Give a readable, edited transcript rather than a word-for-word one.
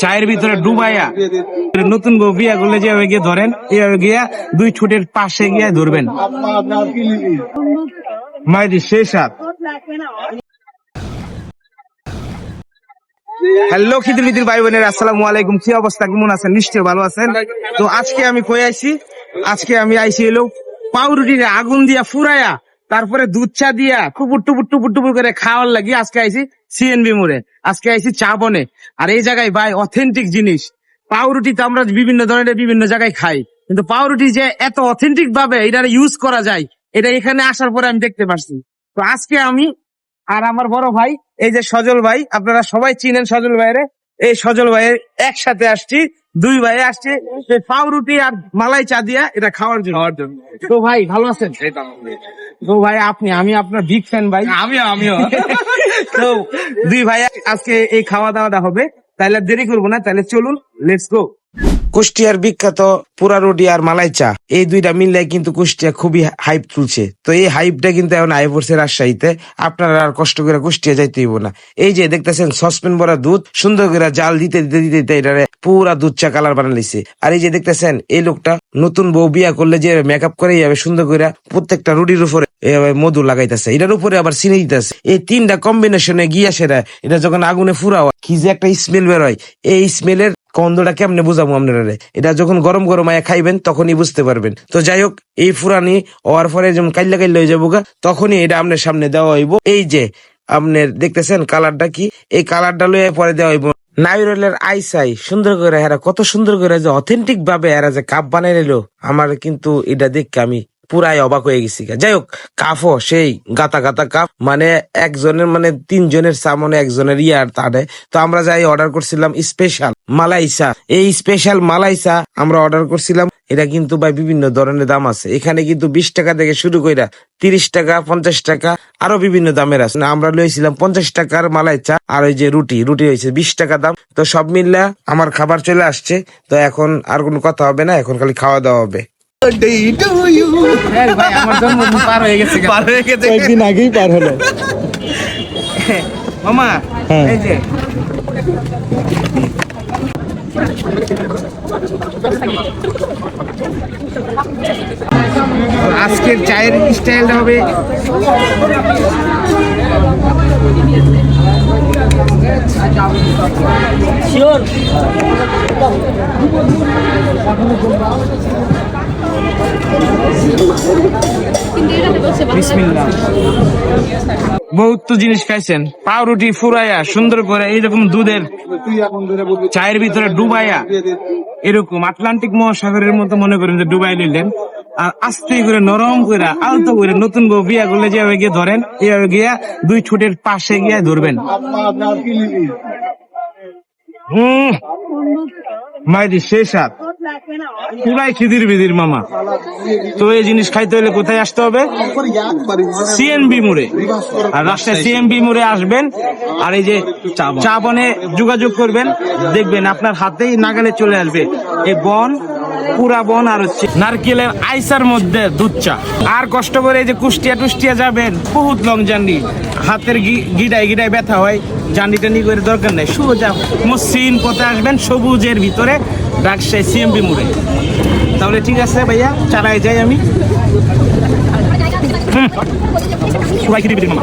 চায়ের ভিতরে ডুবাইয়া নতুন বউ বিয়া করলে যেভাবে গিয়ে ধরেন এইভাবে গিয়া দুই ঠোঁটের পাশে গিয়ে ধরবেন। মাইদি শেষ হাত। হ্যালো খিদির ভাই বোনের, আসসালামু আলাইকুম। কি অবস্থা, কেমন আছেন? নিশ্চয় ভালো আছেন। তো আজকে আমি কই আইছি, আজকে আমি আইছি এলো পাউরুটির আগুন দিয়া ফুরাইয়া তারপরে দুধ চা দিয়া টুপুর টুপুর টুপুর টুপুর করে খাওয়ার লাগি আজকে আইছি সিএনবি মোড়ে, আজকে আইছি চা বনে। আর এই জায়গায় ভাই অথেন্টিক জিনিস পাউরুটি তো আমরা বিভিন্ন ধরনের বিভিন্ন জায়গায় খাই, কিন্তু পাউরুটি যে এত অথেন্টিক ভাবে এটা ইউজ করা যায় এটা এখানে আসার পরে আমি দেখতে পারছি। তো আজকে আমি আর আমার বড় ভাই এই যে সজল ভাই, আপনারা সবাই চিনেন সজল ভাইয়ের, এই সজল ভাইয়ের একসাথে আসছি, দুই ভাই আসছে পাউরুটি আর মালাই চা দিয়া এটা খাওয়ার জন্য। তো ভাই ভালো আছেন? তো ভাই আমি আপনার বিগ ফ্যান ভাই। আমিও তো দুই ভাই আজকে এই খাওয়া দাওয়াটা হবে, তাহলে দেরি করবো না, তাহলে চলুন লেটস গো। কুষ্টিয়ার বিখ্যাত পুরা রুটি আর মালাই চা, এই দুইটা মিললে কিন্তু কুষ্টিয়া খুবই হাইপ তুলছে। তো এই হাইপটা কিন্তু এখন আয় পড়ছে রাজশাহীতে, আপনারা আর কষ্ট করে কুষ্টিয়া যাইতে হইব না। এই যে দেখতেছেন সসপেন ভরা দুধ, সুন্দর করে জাল দিতে দিতে দিতে দিতে এটারে পুরা দুধ চা কালার বানাইছে। আর এই যে দেখতেছেন এই লোকটা নতুন বউ বিয়া করলে যে মেকআপ করে এইভাবে সুন্দর করে প্রত্যেকটা রুটির উপরে এইভাবে মধু লাগাইতেছে, এটার উপরে আবার চিনি দিতেছে। এই তিনটা কম্বিনেশনে গিয়া সেরা এটা যখন আগুনে ফুরাও কি যে একটা স্মেল বের হয়, এই স্মেলের গন্ধটা কেমনে বুঝাবো আপনারা? এটা যখন গরম গরম আয়া খাইবেন তখনই বুঝতে পারবেন। তো যাই হোক, এই ফুরানি হওয়ার পরে যেমন কাইল্লা কাইল্লা হয়ে যাবো গা, তখনই এটা আপনার সামনে দেওয়া হইব। এই যে আপনার দেখতেছেন কালারটা কি, এই কালারটা লইয়া পরে দেওয়া হইব নাইরলের আইসাই সুন্দর করে। এরা কত সুন্দর করে যে অথেন্টিক ভাবে এরা যে কাপ বানাই নিলো, আমার কিন্তু এটা দেখে আমি পুরাই অবাক হয়ে গেছি। যাই হোক, কাপও সেই গাতা গাতা কাপ, মানে একজনের মানে তিনজনের সামনে একজনের ইয়ার তারে। তো আমরা যাই অর্ডার করছিলাম স্পেশাল মালাইসা, এই স্পেশাল মালাইসা আমরা অর্ডার করছিলাম। এটা কিন্তু ভাই বিভিন্ন ধরনের দাম আছে, এখানে কিন্তু 20 টাকা থেকে শুরু করে 30 টাকা 50 টাকা আরো বিভিন্ন দামের আছে। আমরা লইছিলাম 50 টাকার মালাই চা, আর ওই যে রুটি হয়েছে 20 টাকা দাম। তো সব মিললে আমার খাবার চলে আসছে। তো এখন আর কোনো কথা হবে না, এখন খালি খাওয়া দাওয়া হবে। কয়েকদিন আগেই পার হলো মামা। এই যে আজকের চায়ের স্টাইলটা হবে শিওর বিসমিল্লাহ। বহুত তো জিনিস খাইছেন, পাউরুটি ফুরাইয়া সুন্দর করে এইরকম দুধের চায়ের ভিতরে ডুবাইয়া এরকম আটলান্টিক মহাসাগরের মতো মনে করেন যে ডুবাই নিলেন, আর আস্তে করে নরম করে আলতো করে নতুন বউ বিয়া করলে যেভাবে গিয়ে ধরেন এইভাবে গিয়া দুই ঠোঁটের পাশে গিয়ে ধরবেন। মাইদি শেষ হাত, পুরাই খিদির বিদির মামা। তো এই জিনিস খাইতে হলে কোথায় আসতে হবে? সিএনবি মোড়ে। আর রাস্তায় সিএনবি মোড়ে আসবেন, আর এই যে চা বনে যোগাযোগ করবেন, দেখবেন আপনার হাতেই নাগালে চলে আসবে এই বন, পুরা বন আর হচ্ছে নারকেলের আইসার মধ্যে দুধ চা। আর কষ্ট করে এই যে কুষ্টিয়া যাবেন, বহুত লং জার্নি, হাতের গিডায় ব্যথা হয়, জার্নি টানি করে দরকার নেই, সোজা মসৃণ পথে আসবেন সবুজের ভিতরে রাজশাহী সিএমবি মোড়ে। তাহলে ঠিক আছে ভাইয়া, চালায় যাই আমি। সবাই খেতে মামা।